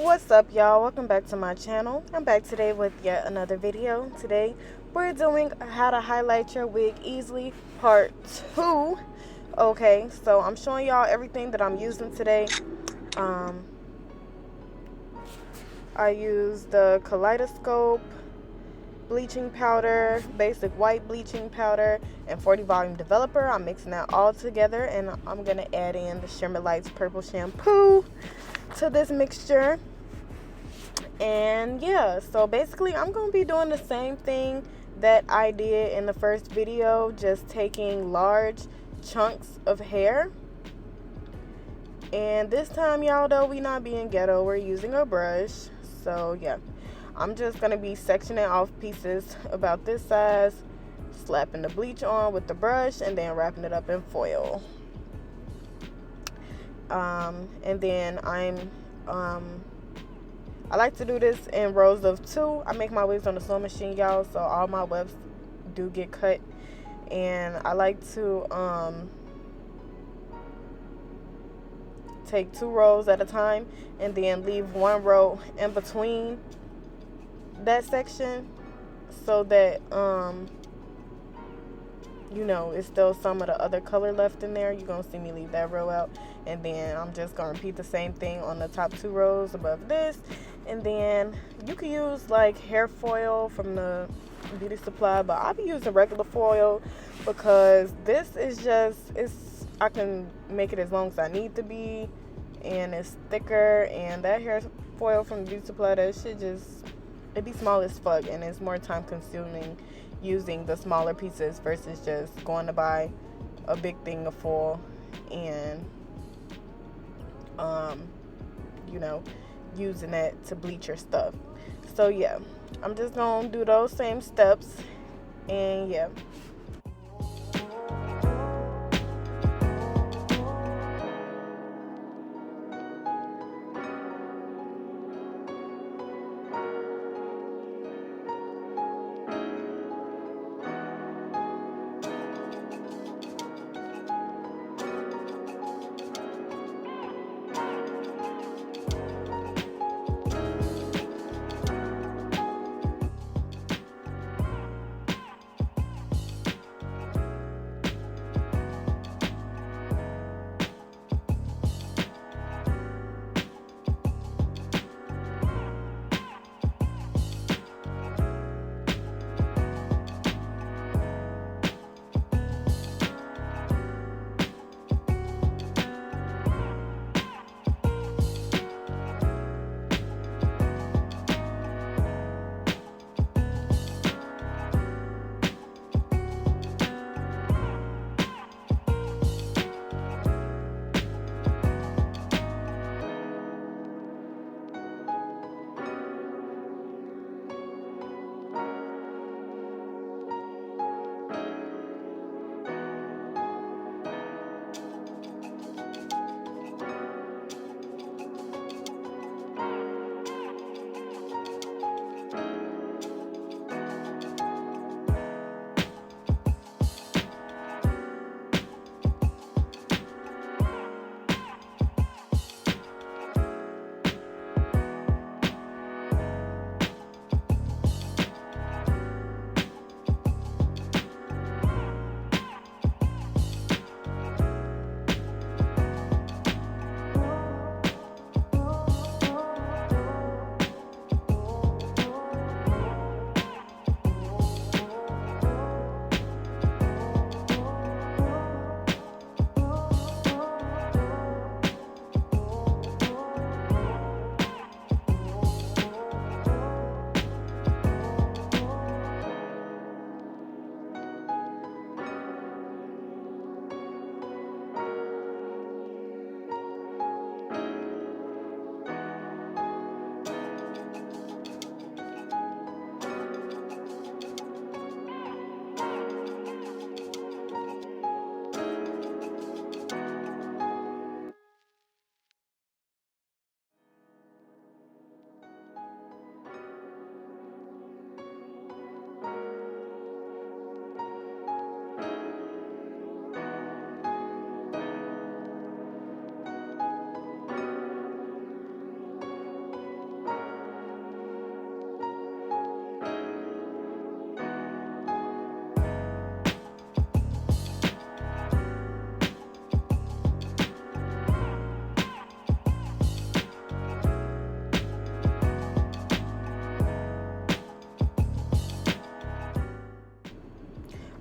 What's up, y'all? Welcome back to my channel. I'm back today with yet another video. Today we're doing how to highlight your wig easily part 2. Okay, so I'm showing y'all everything that I'm using today. I use the kaleidoscope, bleaching powder, basic white bleaching powder, and 40 volume developer. I'm mixing that all together, and I'm gonna add in the Shimmer Lights purple shampoo to this mixture. And yeah, so basically I'm gonna be doing the same thing that I did in the first video, just taking large chunks of hair. And this time, y'all, though, we not being ghetto, we're using a brush. So yeah, I'm just gonna be sectioning off pieces about this size, slapping the bleach on with the brush, and then wrapping it up in foil. And then I like to do this in rows of 2. I make my wigs on the sewing machine, y'all, so all my webs do get cut. And I like to take 2 rows at a time and then leave 1 row in between that section so that you know, it's still some of the other color left in there. You're gonna see me leave that row out, and then I'm just gonna repeat the same thing on the top 2 rows above this. And then you can use like hair foil from the beauty supply, but I'll be using regular foil because this is just, I can make it as long as I need to be, and it's thicker. And that hair foil from the beauty supply, that shit just, it be small as fuck, and it's more time consuming using the smaller pieces versus just going to buy a big thing of foil and you know, using that to bleach your stuff. So yeah, I'm just gonna do those same steps, and yeah.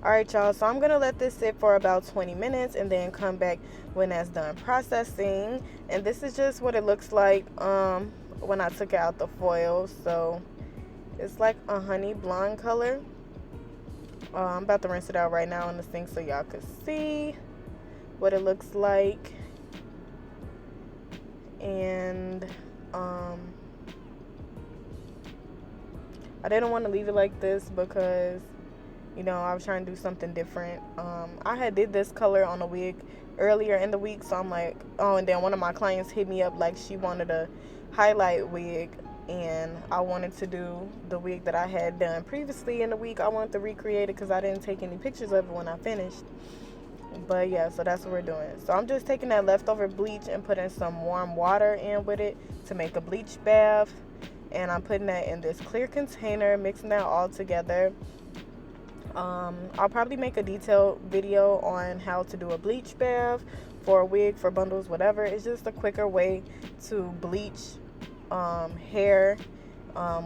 Alright, y'all, so I'm gonna let this sit for about 20 minutes and then come back when that's done processing. And this is just what it looks like when I took out the foil. So it's like a honey blonde color. I'm about to rinse it out right now in the sink so y'all can see what it looks like. And I didn't want to leave it like this because, you know, I was trying to do something different. I had did this color on a wig earlier in the week, so I'm like, oh, and then one of my clients hit me up like she wanted a highlight wig, and I wanted to do the wig that I had done previously in the week. I wanted to recreate it because I didn't take any pictures of it when I finished. But yeah, so that's what we're doing. So I'm just taking that leftover bleach and putting some warm water in with it to make a bleach bath. And I'm putting that in this clear container, mixing that all together. I'll probably make a detailed video on how to do a bleach bath for a wig, for bundles, whatever. It's just a quicker way to bleach hair,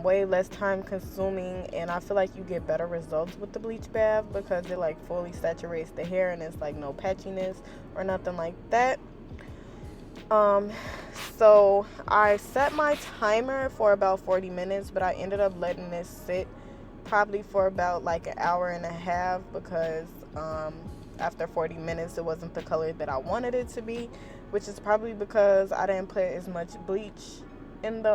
way less time consuming, and I feel like you get better results with the bleach bath because it like fully saturates the hair and it's like no patchiness or nothing like that. So I set my timer for about 40 minutes, but I ended up letting this sit probably for about like an hour and a half because after 40 minutes it wasn't the color that I wanted it to be, which is probably because I didn't put as much bleach in the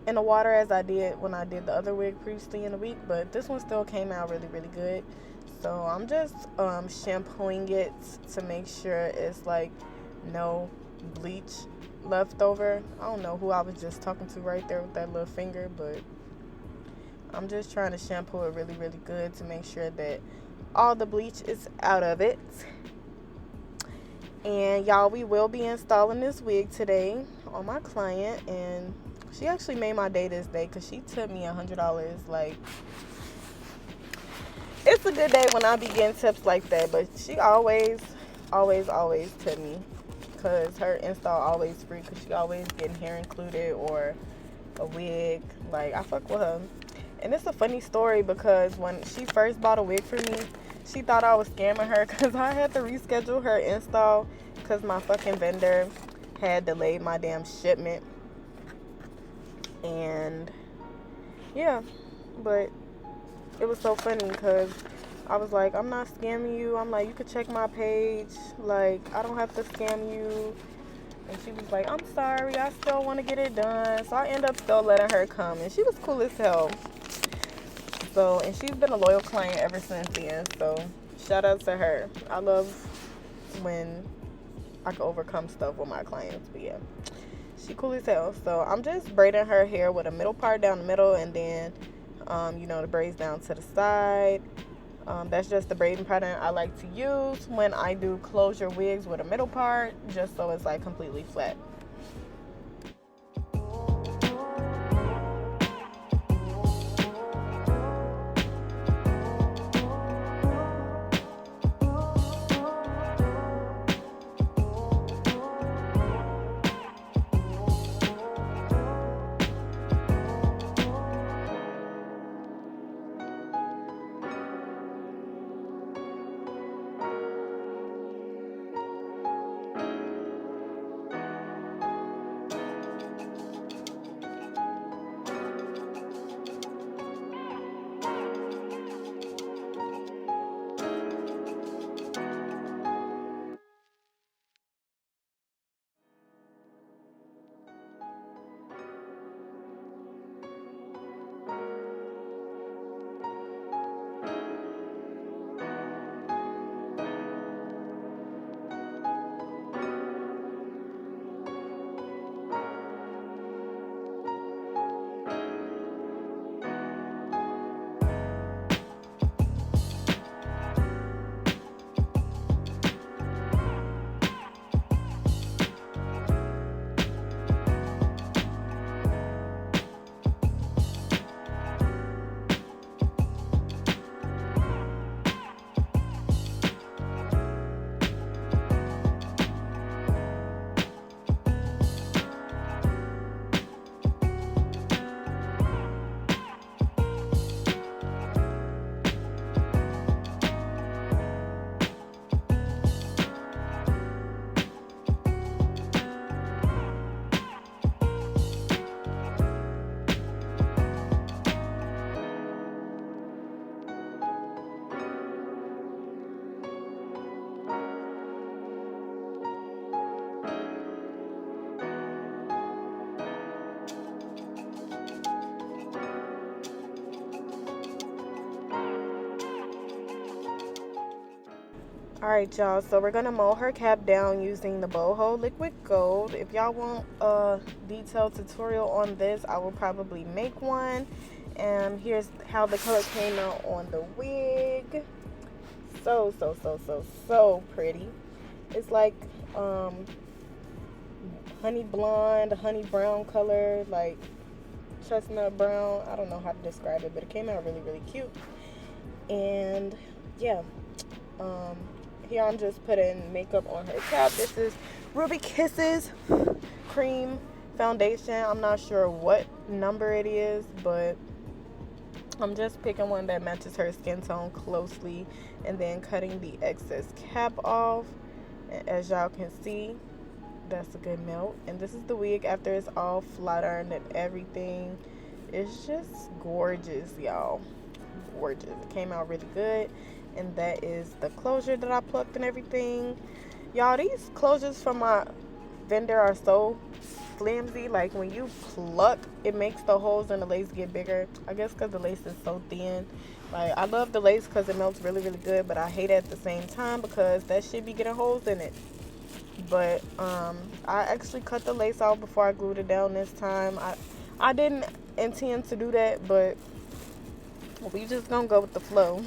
water as I did when I did the other wig previously in the week. But this one still came out really, really good. So I'm just shampooing it to make sure it's like no bleach left over. I don't know who I was just talking to right there with that little finger, but I'm just trying to shampoo it really, really good to make sure that all the bleach is out of it. And y'all, we will be installing this wig today on my client, and she actually made my day this day because she tipped me $100. Like, it's a good day when I be getting tips like that, but she always tip me because her install always free because she always getting hair included or a wig. Like, I fuck with her. And it's a funny story because when she first bought a wig for me, she thought I was scamming her because I had to reschedule her install because my fucking vendor had delayed my damn shipment. And yeah, but it was so funny because I was like, I'm not scamming you. I'm like, you could check my page. Like, I don't have to scam you. And she was like, I'm sorry, I still want to get it done. So I ended up still letting her come, and she was cool as hell. So, and she's been a loyal client ever since then. So shout out to her. I love when I can overcome stuff with my clients. But yeah, she cool as hell. So I'm just braiding her hair with a middle part down the middle, and then you know, the braids down to the side. That's just the braiding pattern I like to use when I do closure wigs with a middle part, just so it's like completely flat. Alright, y'all, so we're gonna mold her cap down using the boho liquid gold. If y'all want a detailed tutorial on this, I will probably make one. And here's how the color came out on the wig. So pretty. It's like honey blonde, honey brown color, like chestnut brown. I don't know how to describe it, but it came out really cute. And yeah, here I'm just putting makeup on her cap. This is Ruby Kisses cream foundation. I'm not sure what number it is, but I'm just picking one that matches her skin tone closely and then cutting the excess cap off. And as y'all can see, that's a good melt. And this is the wig after it's all flat ironed and everything. It's just gorgeous, y'all. Gorgeous. It came out really good. And that is the closure that I plucked and everything. Y'all, these closures from my vendor are so flimsy. Like when you pluck, it makes the holes in the lace get bigger. I guess because the lace is so thin. Like, I love the lace because it melts really good, but I hate it at the same time because that shit be getting holes in it. But I actually cut the lace off before I glued it down this time. I didn't intend to do that, but we just gonna go with the flow.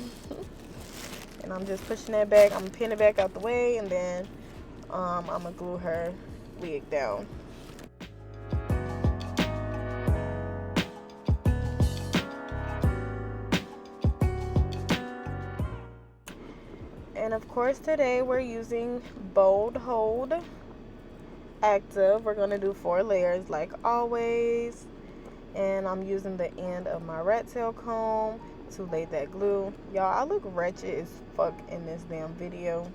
And I'm just pushing that back. I'm gonna pin it back out the way, and then I'm gonna glue her wig down. And of course today we're using Bold Hold Active. We're gonna do 4 layers like always. And I'm using the end of my rat tail comb to lay that glue. Y'all, I look wretched as fuck in this damn video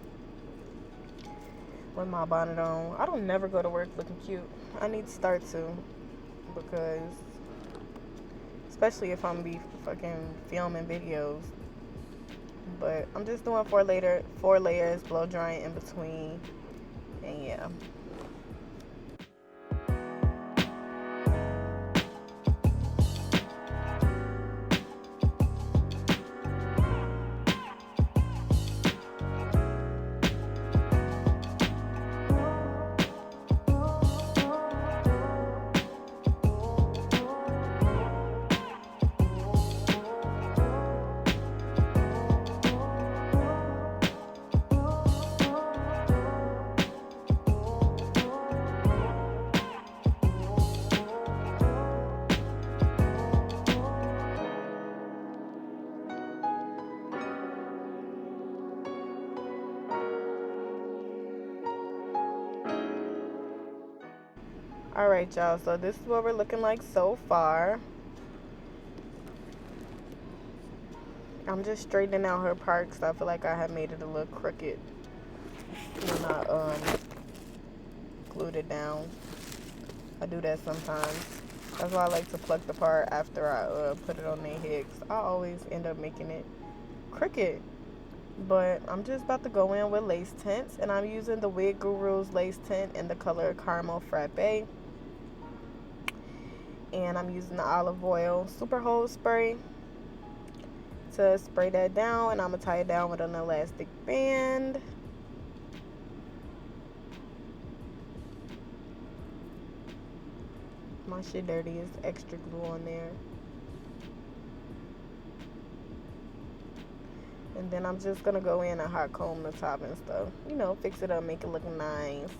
with my bonnet on. I don't never go to work looking cute. I need to start to, because especially if I'm be fucking filming videos. But I'm just doing 4 layers, blow drying in between, and yeah. Alright, y'all, so this is what we're looking like so far. I'm just straightening out her part because I feel like I have made it a little crooked when I glued it down. I do that sometimes. That's why I like to pluck the part after I put it on their head, because I always end up making it crooked. But I'm just about to go in with lace tints, and I'm using the Wig Guru's lace tint in the color Caramel Frappe. And I'm using the olive oil super hold spray to spray that down, and I'm gonna tie it down with an elastic band. My shit dirty, is extra glue on there. And then I'm just gonna go in and hot comb the top and stuff, you know, fix it up, make it look nice.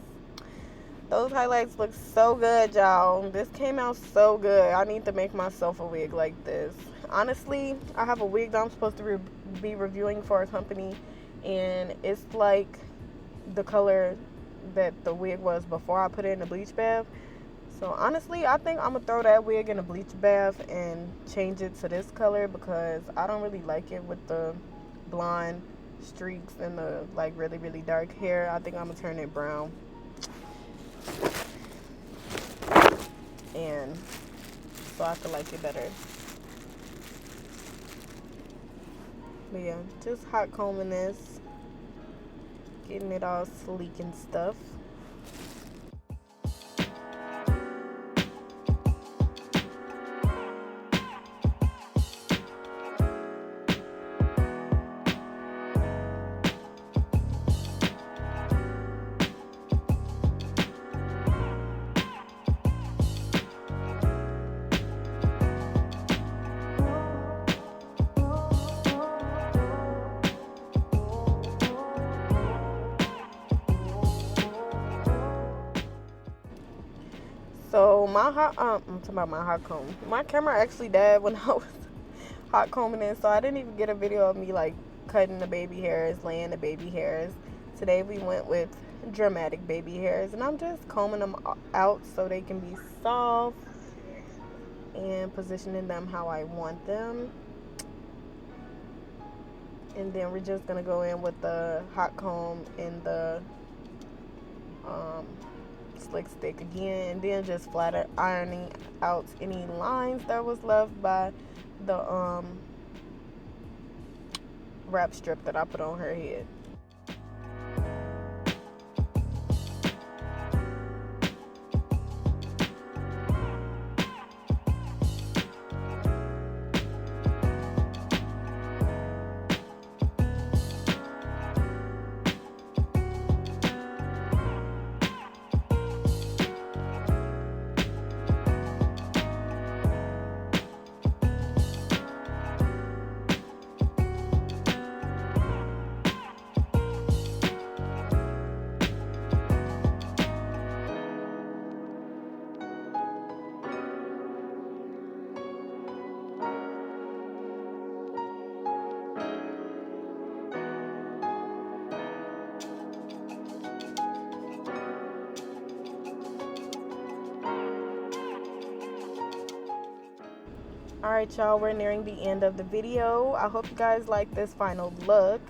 Those highlights look so good, y'all. This came out so good. I need to make myself a wig like this. Honestly, I have a wig that I'm supposed to be reviewing for a company, and it's like the color that the wig was before I put it in the bleach bath. So honestly, I think I'm gonna throw that wig in a bleach bath and change it to this color, because I don't really like it with the blonde streaks and the like really dark hair. I think I'm gonna turn it brown. And so I feel like it better. But yeah, just hot combing this, getting it all sleek and stuff. So my I'm talking about my hot comb. My camera actually died when I was hot combing it, so I didn't even get a video of me like cutting the baby hairs, laying the baby hairs. Today we went with dramatic baby hairs, and I'm just combing them out so they can be soft and positioning them how I want them. And then we're just gonna go in with the hot comb and the slick stick again, and then just flat ironing out any lines that was left by the wrap strip that I put on her head. Alright, y'all, we're nearing the end of the video. I hope you guys like this final look.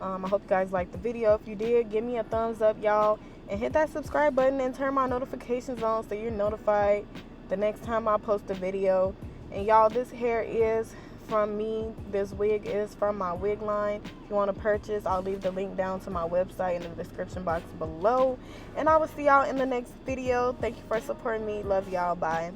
I hope you guys liked the video. If you did, give me a thumbs up, y'all, and hit that subscribe button and turn my notifications on so you're notified the next time I post a video. And y'all, this hair is from me. This wig is from my wig line. If you want to purchase, I'll leave the link down to my website in the description box below. And I will see y'all in the next video. Thank you for supporting me. Love y'all. Bye.